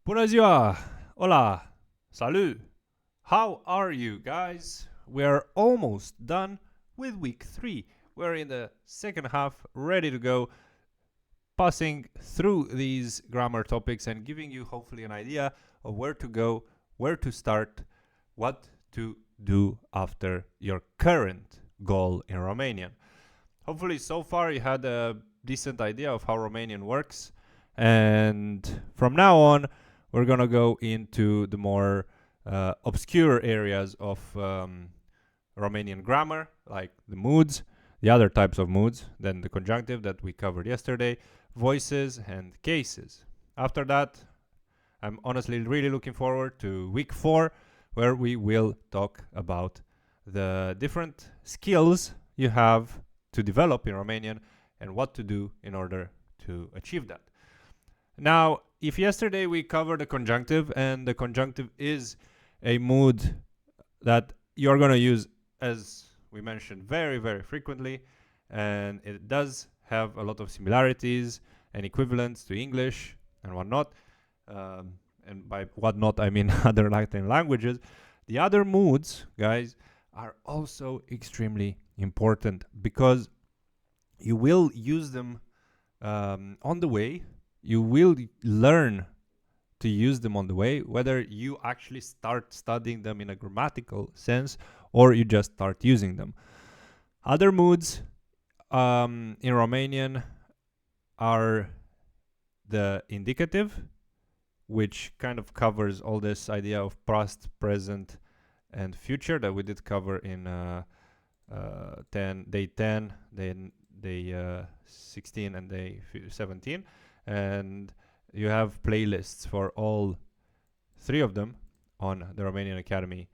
Bună ziua! Hola! Salut! How are you guys? We're almost done with week 3. We're in the second half, ready to go, passing through these grammar topics and giving you hopefully an idea of where to go, where to start, what to do after your current goal in Romanian. Hopefully, so far you had a decent idea of how Romanian works, and from now on, we're gonna go into the more obscure areas of Romanian grammar, like the moods, the other types of moods, then the conjunctive that we covered yesterday, voices, and cases. After that, I'm honestly really looking forward to week 4, where we will talk about the different skills you have to develop in Romanian and what to do in order to achieve that. Now, if yesterday we covered the conjunctive, and the conjunctive is a mood that you're going to use, as we mentioned, very, very frequently, and it does have a lot of similarities and equivalents to English and whatnot. And by whatnot, I mean other Latin languages. The other moods, guys, are also extremely important because you will use them on the way. You will learn to use them on the way, whether you actually start studying them in a grammatical sense or you just start using them. Other moods in Romanian are the indicative, which kind of covers all this idea of past, present, and future that we did cover in day 10, then day 16, and day 17. And you have playlists for all 3 of them on the Romanian Academy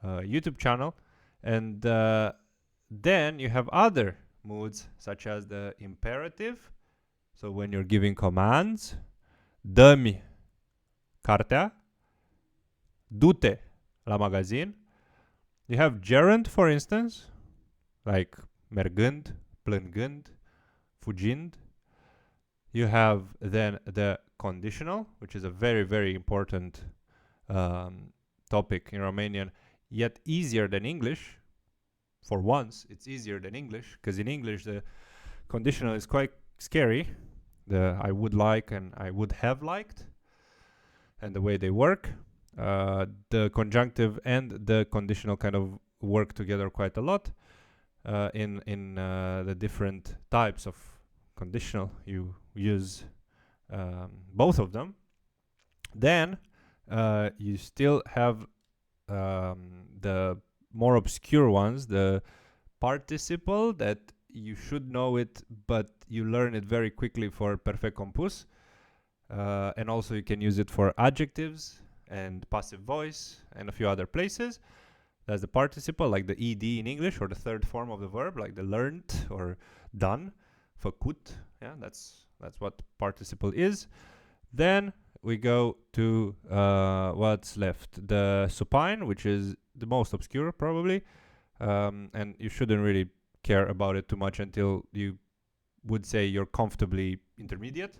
YouTube channel. And then you have other moods, such as the imperative. So when you're giving commands, dă-mi cartea, du-te la magazin. You have gerund, for instance, like mergând, plângând, fugind. You have then the conditional, which is a very, very important topic in Romanian, yet easier than English. For once, it's easier than English, because in English the conditional is quite scary. The I would like and I would have liked, and the way they work. The conjunctive and the conditional kind of work together quite a lot in the different types of conditional. You use both of them. Then you still have the more obscure ones, the participle, that you should know it, but you learn it very quickly for perfect compus. And also you can use it for adjectives and passive voice and a few other places. That's the participle, like the ed in English, or the third form of the verb, like the learned or done, făcut. Yeah, that's what participle is. Then we go to what's left, the supine, which is the most obscure probably, and you shouldn't really care about it too much until you would say you're comfortably intermediate.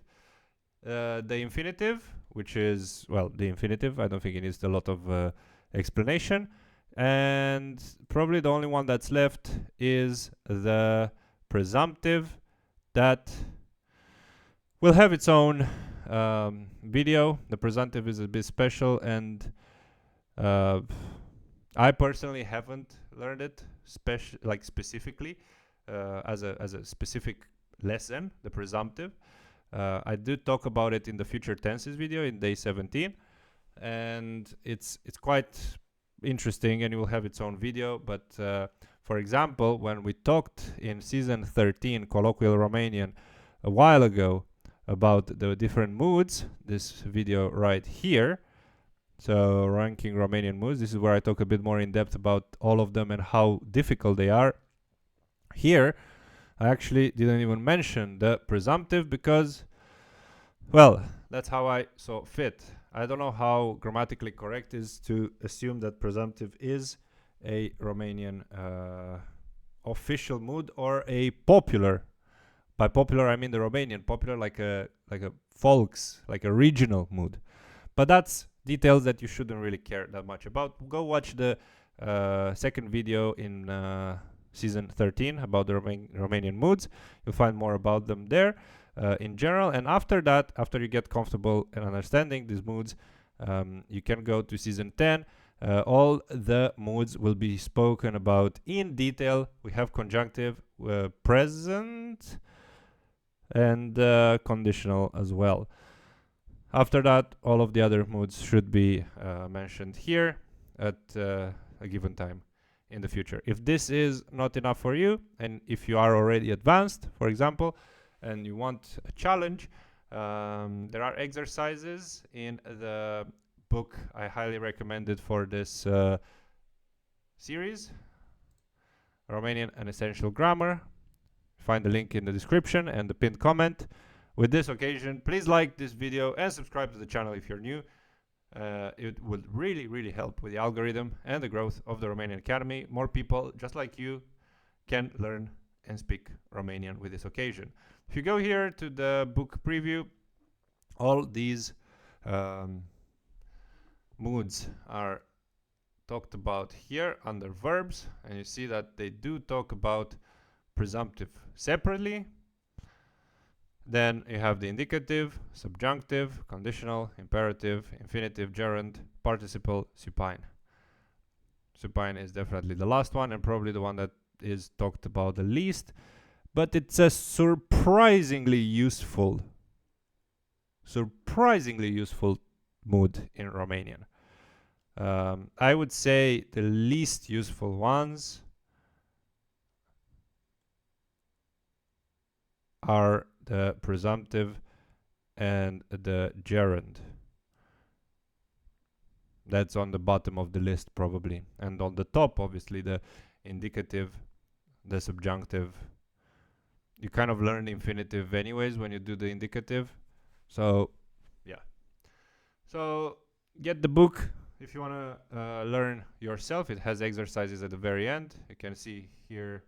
The infinitive, which is, well, the infinitive, I don't think it needs a lot of explanation. And probably the only one that's left is the presumptive, that will have its own video. The presumptive is a bit special, and I personally haven't learned it specifically as a specific lesson, the presumptive. I did talk about it in the future tenses video in day 17, and it's quite interesting, and it will have its own video. But for example, when we talked in season 13 colloquial Romanian a while ago about the different moods, this video right here, so ranking Romanian moods, this is where I talk a bit more in depth about all of them and how difficult they are. Here I actually didn't even mention the presumptive because, well, that's how I saw fit. I don't know how grammatically correct is to assume that presumptive is a Romanian official mood or a popular. By popular, I mean the Romanian popular, like a folks, like a regional mood. But that's details that you shouldn't really care that much about. Go watch the second video in season 13 about the Romanian moods. You'll find more about them there in general. And after that, after you get comfortable in understanding these moods, you can go to season 10. All the moods will be spoken about in detail. We have conjunctive, present, and conditional as well. After that, all of the other moods should be mentioned here at a given time in the future. If this is not enough for you, and if you are already advanced, for example, and you want a challenge, there are exercises in the book I highly recommended for this series, Romanian and Essential Grammar. Find the link in the description and the pinned comment. With this occasion, please like this video and subscribe to the channel if you're new. It would really help with the algorithm and the growth of the Romanian Academy. More people just like you can learn and speak Romanian with this occasion. If you go here to the book preview, all these moods are talked about here under verbs, and you see that they do talk about presumptive separately. Then you have the indicative, subjunctive, conditional, imperative, infinitive, gerund, participle, supine. Supine is definitely the last one and probably the one that is talked about the least, but it's a surprisingly useful mood in Romanian. I would say the least useful ones are the presumptive and the gerund. That's on the bottom of the list probably. And on the top, obviously, the indicative, the subjunctive. You kind of learn infinitive anyways when you do the indicative. So, yeah. So, get the book if you want to learn yourself. It has exercises at the very end. You can see here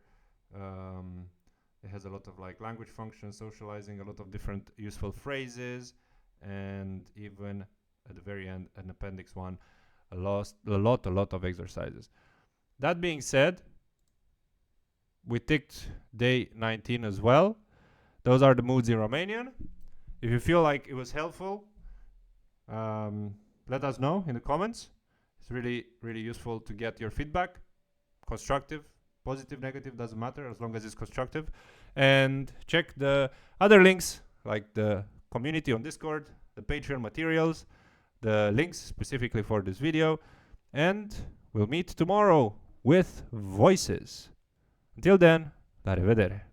it has a lot of like language functions, socializing, a lot of different useful phrases, and even at the very end, an appendix 1, a lot of exercises. That being said, we ticked day 19 as well. Those are the moods in Romanian. If you feel like it was helpful, let us know in the comments. It's really useful to get your feedback. Constructive, positive, negative, doesn't matter as long as it's constructive. And check the other links like the community on Discord, the Patreon materials, the links specifically for this video, and we'll meet tomorrow with voices. Until then, la revedere.